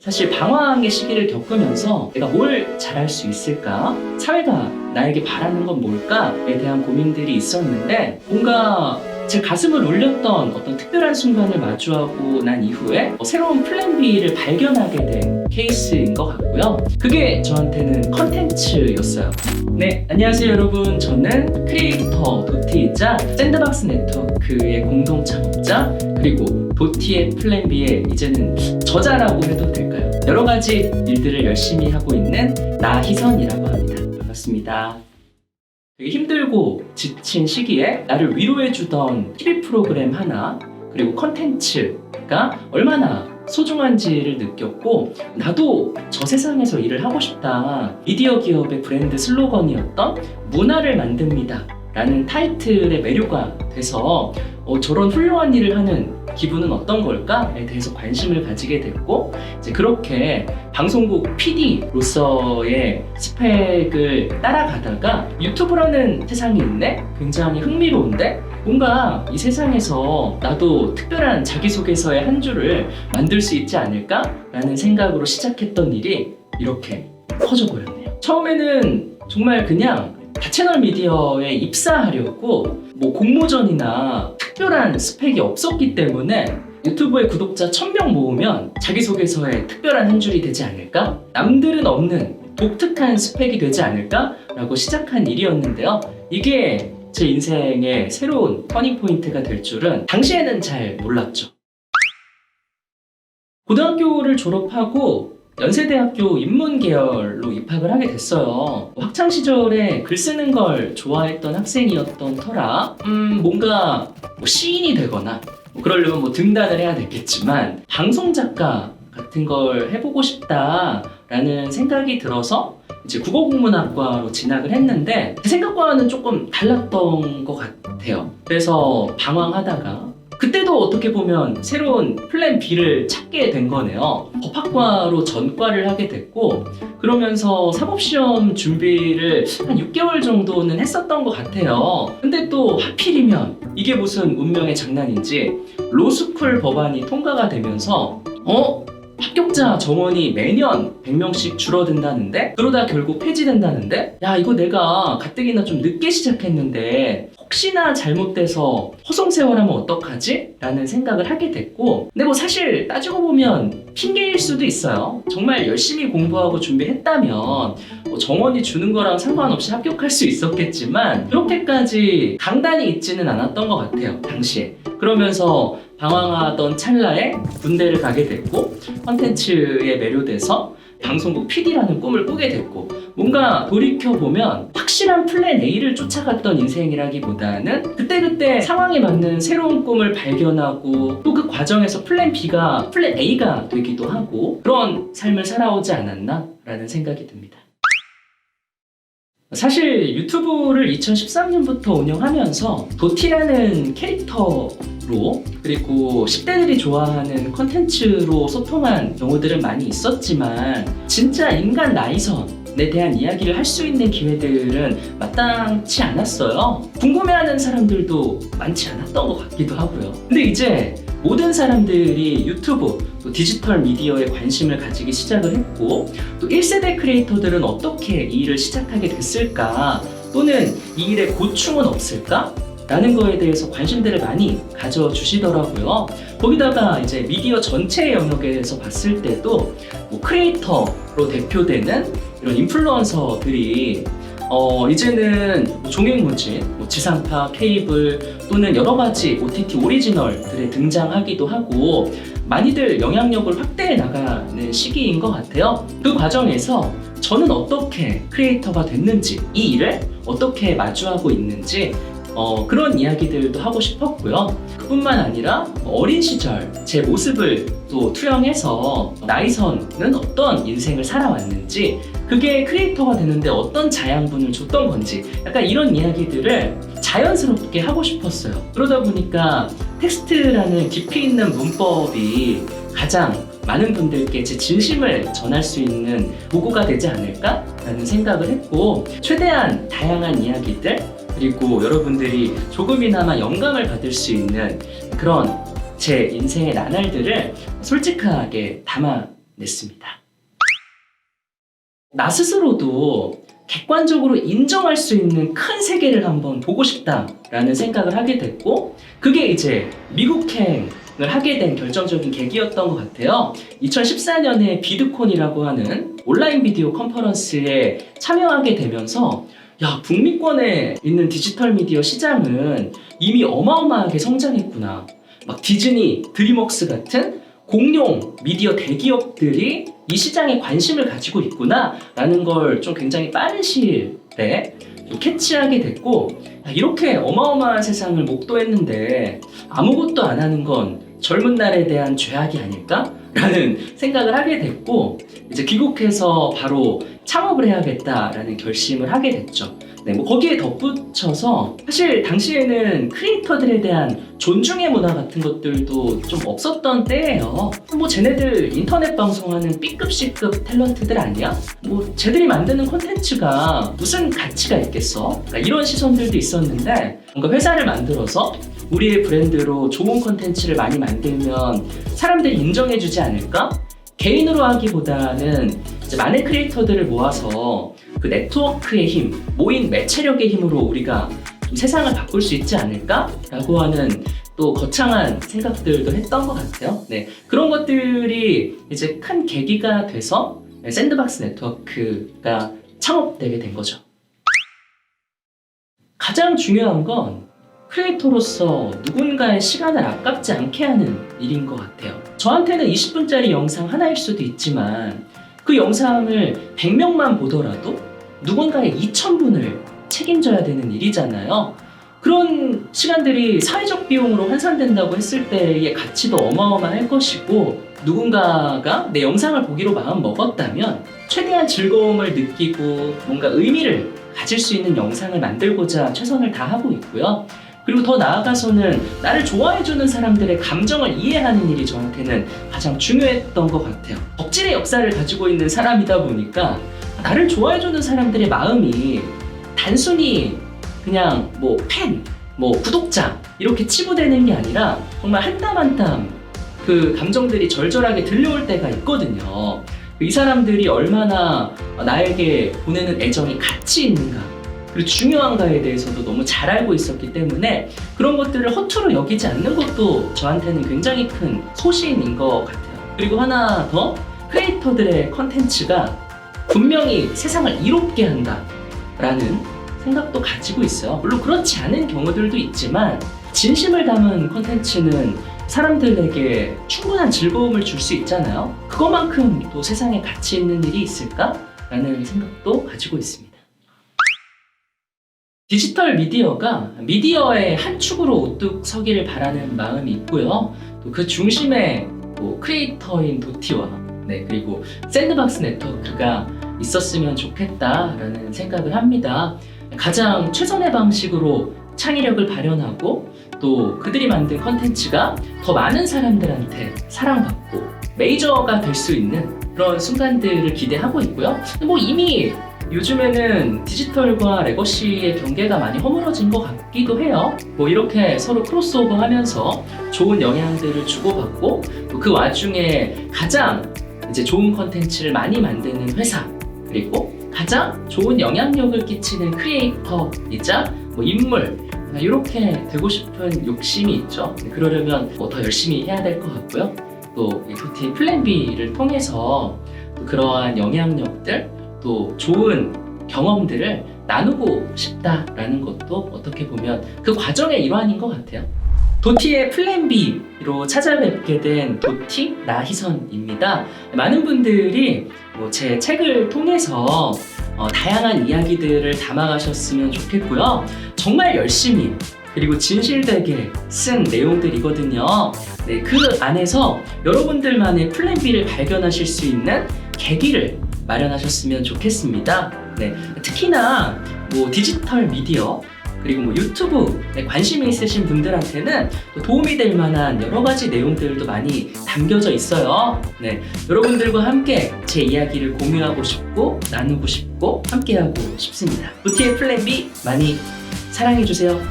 사실 방황의 시기를 겪으면서 내가 뭘 잘할 수 있을까? 사회가 나에게 바라는 건 뭘까?에 대한 고민들이 있었는데 뭔가 제 가슴을 울렸던 어떤 특별한 순간을 마주하고 난 이후에 새로운 플랜 B를 발견하게 된 케이스인 것 같고요. 그게 저한테는 컨텐츠였어요. 네, 안녕하세요 여러분. 저는 크리에이터 도티이자 샌드박스 네트워크의 공동 창업자 그리고 도티의 플랜 B의 이제는 저자라고 해도 될까요? 여러 가지 일들을 열심히 하고 있는 나희선이라고 합니다. 반갑습니다. 되게 힘들고 지친 시기에 나를 위로해주던 TV 프로그램 하나 그리고 컨텐츠가 얼마나 소중한지를 느꼈고 나도 저 세상에서 일을 하고 싶다. 미디어 기업의 브랜드 슬로건이었던 문화를 만듭니다 라는 타이틀의 매료가 돼서 저런 훌륭한 일을 하는 기분은 어떤 걸까에 대해서 관심을 가지게 됐고 이제 그렇게 방송국 PD로서의 스펙을 따라가다가 유튜브라는 세상이 있네? 굉장히 흥미로운데? 뭔가 이 세상에서 나도 특별한 자기소개서의 한 줄을 만들 수 있지 않을까? 라는 생각으로 시작했던 일이 이렇게 커져버렸네요. 처음에는 정말 그냥 다채널 미디어에 입사하려고 공모전이나 특별한 스펙이 없었기 때문에 유튜브의 구독자 1000명 모으면 자기소개서에 특별한 한 줄이 되지 않을까? 남들은 없는 독특한 스펙이 되지 않을까? 라고 시작한 일이었는데요. 이게 제 인생의 새로운 터닝포인트가 될 줄은 당시에는 잘 몰랐죠. 고등학교를 졸업하고 연세대학교 인문계열로 입학을 하게 됐어요. 학창시절에 글 쓰는 걸 좋아했던 학생이었던 터라 뭔가 시인이 되거나 그러려면 등단을 해야 됐겠지만 방송작가 같은 걸 해보고 싶다라는 생각이 들어서 이제 국어국문학과로 진학을 했는데 제 생각과는 조금 달랐던 것 같아요. 그래서 방황하다가 그때도 어떻게 보면 새로운 플랜 B를 찾게 된 거네요. 법학과로 전과를 하게 됐고 그러면서 사법시험 준비를 한 6개월 정도는 했었던 것 같아요. 근데 또 하필이면 이게 무슨 운명의 장난인지 로스쿨 법안이 통과가 되면서 합격자 정원이 매년 100명씩 줄어든다는데 그러다 결국 폐지된다는데 야 이거 내가 가뜩이나 좀 늦게 시작했는데 혹시나 잘못돼서 허송세월하면 어떡하지? 라는 생각을 하게 됐고 근데 사실 따지고 보면 핑계일 수도 있어요. 정말 열심히 공부하고 준비했다면 정원이 주는 거랑 상관없이 합격할 수 있었겠지만 그렇게까지 강단이 있지는 않았던 것 같아요 당시에. 그러면서 방황하던 찰나에 군대를 가게 됐고 컨텐츠에 매료돼서 방송국 PD라는 꿈을 꾸게 됐고 뭔가 돌이켜보면 확실한 플랜 A를 쫓아갔던 인생이라기보다는 그때그때 상황에 맞는 새로운 꿈을 발견하고 또 그 과정에서 플랜 B가 플랜 A가 되기도 하고 그런 삶을 살아오지 않았나 라는 생각이 듭니다. 사실 유튜브를 2013년부터 운영하면서 도티라는 캐릭터로 그리고 10대들이 좋아하는 컨텐츠로 소통한 경우들은 많이 있었지만 진짜 인간 나이선에 대한 이야기를 할 수 있는 기회들은 마땅치 않았어요. 궁금해하는 사람들도 많지 않았던 것 같기도 하고요. 근데 이제 모든 사람들이 유튜브, 또 디지털 미디어에 관심을 가지기 시작을 했고 또 1세대 크리에이터들은 어떻게 이 일을 시작하게 됐을까? 또는 이 일에 고충은 없을까? 라는 거에 대해서 관심들을 많이 가져주시더라고요. 거기다가 이제 미디어 전체 영역에서 봤을 때도 크리에이터로 대표되는 이런 인플루언서들이 이제는 종횡무진, 지상파, 케이블 또는 여러 가지 OTT 오리지널들에 등장하기도 하고 많이들 영향력을 확대해 나가는 시기인 것 같아요. 그 과정에서 저는 어떻게 크리에이터가 됐는지, 이 일을 어떻게 마주하고 있는지 그런 이야기들도 하고 싶었고요. 그뿐만 아니라 어린 시절 제 모습을 또 투영해서 나이선은 어떤 인생을 살아왔는지 그게 크리에이터가 되는데 어떤 자양분을 줬던 건지 약간 이런 이야기들을 자연스럽게 하고 싶었어요. 그러다 보니까 텍스트라는 깊이 있는 문법이 가장 많은 분들께 제 진심을 전할 수 있는 도구가 되지 않을까라는 생각을 했고 최대한 다양한 이야기들 그리고 여러분들이 조금이나마 영감을 받을 수 있는 그런 제 인생의 나날들을 솔직하게 담아 냈습니다. 나 스스로도 객관적으로 인정할 수 있는 큰 세계를 한번 보고 싶다라는 생각을 하게 됐고, 그게 이제 미국행을 하게 된 결정적인 계기였던 것 같아요. 2014년에 비드콘이라고 하는 온라인 비디오 컨퍼런스에 참여하게 되면서 야, 북미권에 있는 디지털 미디어 시장은 이미 어마어마하게 성장했구나. 막 디즈니, 드림웍스 같은 공룡 미디어 대기업들이 이 시장에 관심을 가지고 있구나 라는 걸 좀 굉장히 빠른 시일에 좀 캐치하게 됐고, 이렇게 어마어마한 세상을 목도했는데 아무것도 안 하는 건 젊은 날에 대한 죄악이 아닐까? 라는 생각을 하게 됐고, 이제 귀국해서 바로 창업을 해야겠다라는 결심을 하게 됐죠. 네, 뭐 거기에 덧붙여서 사실 당시에는 크리에이터들에 대한 존중의 문화 같은 것들도 좀 없었던 때예요. 뭐 쟤네들 인터넷 방송하는 B급 C급 탤런트들 아니야? 뭐 쟤들이 만드는 콘텐츠가 무슨 가치가 있겠어? 그러니까 이런 시선들도 있었는데, 뭔가 회사를 만들어서 우리의 브랜드로 좋은 콘텐츠를 많이 만들면 사람들이 인정해주지 않을까? 개인으로 하기보다는 이제 많은 크리에이터들을 모아서 그 네트워크의 힘, 모인 매체력의 힘으로 우리가 좀 세상을 바꿀 수 있지 않을까라고 하는 또 거창한 생각들도 했던 것 같아요. 네, 그런 것들이 이제 큰 계기가 돼서 샌드박스 네트워크가 창업되게 된 거죠. 가장 중요한 건 크리에이터로서 누군가의 시간을 아깝지 않게 하는 일인 것 같아요. 저한테는 20분짜리 영상 하나일 수도 있지만 그 영상을 100명만 보더라도 누군가의 2000분을 책임져야 되는 일이잖아요. 그런 시간들이 사회적 비용으로 환산된다고 했을 때의 가치도 어마어마할 것이고, 누군가가 내 영상을 보기로 마음 먹었다면 최대한 즐거움을 느끼고 뭔가 의미를 가질 수 있는 영상을 만들고자 최선을 다하고 있고요. 그리고 더 나아가서는 나를 좋아해주는 사람들의 감정을 이해하는 일이 저한테는 가장 중요했던 것 같아요. 덕질의 역사를 가지고 있는 사람이다 보니까 나를 좋아해주는 사람들의 마음이 단순히 그냥 뭐 팬, 뭐 구독자 이렇게 치부되는 게 아니라 정말 한 땀 한 땀 그 감정들이 절절하게 들려올 때가 있거든요. 이 사람들이 얼마나 나에게 보내는 애정이 가치 있는가, 그리고 중요한가에 대해서도 너무 잘 알고 있었기 때문에 그런 것들을 허투루 여기지 않는 것도 저한테는 굉장히 큰 소신인 것 같아요. 그리고 하나 더, 크리에이터들의 컨텐츠가 분명히 세상을 이롭게 한다라는 생각도 가지고 있어요. 물론 그렇지 않은 경우들도 있지만 진심을 담은 컨텐츠는 사람들에게 충분한 즐거움을 줄 수 있잖아요. 그것만큼 또 세상에 가치 있는 일이 있을까라는 생각도 가지고 있습니다. 디지털 미디어가 미디어의 한 축으로 우뚝 서기를 바라는 마음이 있고요. 또 그 중심에 또 크리에이터인 도티와 그리고 샌드박스 네트워크가 있었으면 좋겠다라는 생각을 합니다. 가장 최선의 방식으로 창의력을 발현하고 또 그들이 만든 컨텐츠가 더 많은 사람들한테 사랑받고 메이저가 될 수 있는 그런 순간들을 기대하고 있고요. 뭐 이미 요즘에는 디지털과 레거시의 경계가 많이 허물어진 것 같기도 해요. 뭐 이렇게 서로 크로스오버 하면서 좋은 영향들을 주고받고 또 그 와중에 가장 이제 좋은 컨텐츠를 많이 만드는 회사, 그리고 가장 좋은 영향력을 끼치는 크리에이터이자 뭐 인물, 이렇게 되고 싶은 욕심이 있죠. 그러려면 뭐 더 열심히 해야 될 것 같고요. 또 이 도티 플랜 B를 통해서 또 그러한 영향력들, 또 좋은 경험들을 나누고 싶다라는 것도 어떻게 보면 그 과정의 일환인 것 같아요. 도티의 플랜 B로 찾아뵙게 된 도티 나희선입니다. 많은 분들이 제 책을 통해서 다양한 이야기들을 담아가셨으면 좋겠고요. 정말 열심히 그리고 진실되게 쓴 내용들이거든요. 그 안에서 여러분들만의 플랜 B를 발견하실 수 있는 계기를 마련하셨으면 좋겠습니다. 특히나 디지털 미디어 그리고 유튜브에 관심이 있으신 분들한테는 또 도움이 될 만한 여러 가지 내용들도 많이 담겨져 있어요. 여러분들과 함께 제 이야기를 공유하고 싶고 나누고 싶고 함께하고 싶습니다. 도티의 플랜 B 많이 사랑해주세요.